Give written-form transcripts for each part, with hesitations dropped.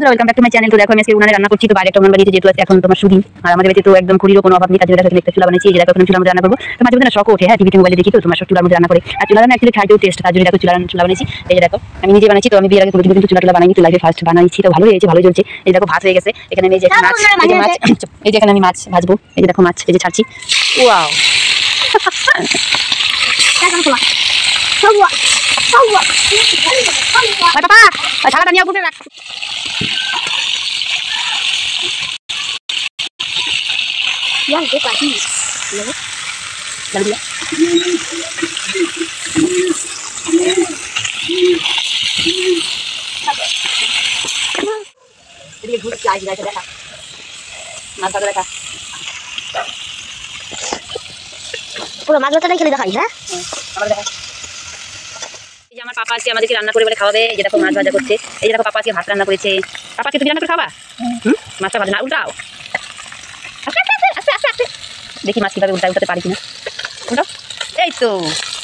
Welcome back to my channel. তো দেখো আমি আজকে উনানে রান্না করছি। তো বাইরে একটা উনান বানিয়েছি, যেহেতু এখন তোমার সুদিন আর আমাদের বাড়িতে তো একদম খুঁড়িরও কোনো অভাব নেই। তার জন্য দেখো একটা চুলা বানিয়েছি। এই যে দেখো এখন চুলার মধ্যে রান্না করবো। তো মাঝে মধ্যে না শখ ওঠে, হ্যাঁ টিভি মোবাইলে দেখি তো তোমার সব চুলার মধ্যে রান্না করে। আর চুলা রান্না অ্যাকচুয়ালি খাইতেও টেস্ট, তার জন্য দেখো চুলা বানিয়েছি। এই যে দেখো আমি নিজে বানিয়েছি। তো আমি বিয়ের আগে কোনোদিন কিন্তু চুলা বানাইনি, তো লাইফে ফার্স্ট বানাইছি। তো ভালো হয়েছে, ভালো চলছে। এই দেখো ভাত হয়ে গেছে। এখানে আমি এই যে মাছ, এই যে এখানে আমি মাছ ভাজবো। এই যে দেখো মাছ এই যে ছাড়ছি। ওয়াও পাপা ছাড়াটা নিয়ে উপরে রাখ। Yang dia pasti. Ya. Lalu dia. Jadi good guys guys দেখা। মাছ ভাজা দেখা। পুরো মাছ ভাজাটাই খেলে দেখাই, হ্যাঁ? আমার দেখা। এই যে আমার পাপা আজকে আমাদেরকে রান্না করে বলে খাওয়াবে। এই যে দেখো মাছ ভাজা করছে। এই যে দেখো পাপা আজকে ভাত রান্না করেছে। পাপাকে তুমি রান্না করে খাওয়া? মাছটা ভাজা না উল্টাও। দেখি মাছ কিভাবে উল্টাতে পারি কিনা। উল্টাও। এই তো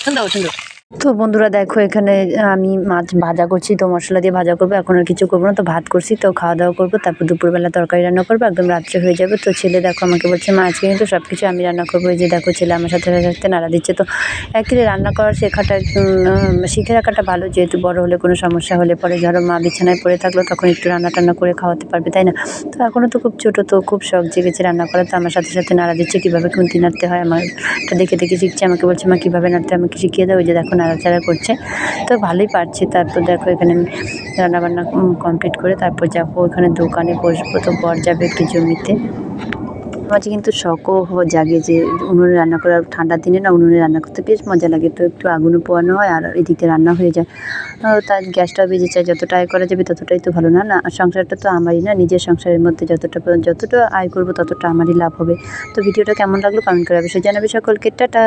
সুন্দর সুন্দর। তো বন্ধুরা দেখো এখানে আমি মাছ ভাজা করছি, তো মশলা দিয়ে ভাজা করবো। এখন আর কিছু করবো না, তো ভাত করছি, তো খাওয়া দাওয়া করবো। তারপর দুপুরবেলা তরকারি রান্না করবো, একদম রাত্রে হয়ে যাবে। তো ছেলে দেখো আমাকে বলছে মা আজকে কিন্তু সব কিছু আমি রান্না করবো। এই যে দেখো ছেলে আমার সাথে সাথে নাড়া দিচ্ছে। তো অ্যাকচুয়ালি রান্না করার শেখাটা শিখে রাখাটা ভালো, যেহেতু বড় হলে কোনো সমস্যা হলে পরে ধরো মা বিছানায় পড়ে থাকলো তখন একটু রান্না টান্না করে খাওয়াতে পারবে, তাই না? তো এখনও তো খুব ছোটো, তো খুব শখ জেগেছে রান্না করা। তো আমার সাথে সাথে নাড়া দিচ্ছে, কীভাবে খুন্তি নাড়তে হয় আমারটা দেখে দেখে শিখছে। আমাকে বলছে মা কীভাবে নাড়তে আমাকে শিখিয়ে দাও। ওই যে দেখো নাড়াচাড়া করছে, তো ভালোই পারছি। তারপর দেখো এখানে আমি রান্নাবান্না কমপ্লিট করে তারপর যাবো ওখানে দোকানে বসবো। তো বর যাবে একটু জমিতে। মাঝে কিন্তু শখও জাগে যে উনুনে রান্না করার, ঠান্ডার দিনে না উনুনে রান্না করতে বেশ মজা লাগে। তো একটু আগুনও পোয়ানো হয় আর এদিকে রান্না হয়ে যায়। তার গ্যাসটা বেজে যায়, যতটা আয় করা যাবে ততটাই তো ভালো। না না সংসারটা তো আমারই, না নিজের সংসারের মধ্যে যতটা আয় করবো ততটা আমারই লাভ হবে। তো ভিডিওটা কেমন লাগলো কমেন্ট করে অবশ্যই জানাবে সকলকে। টাটা।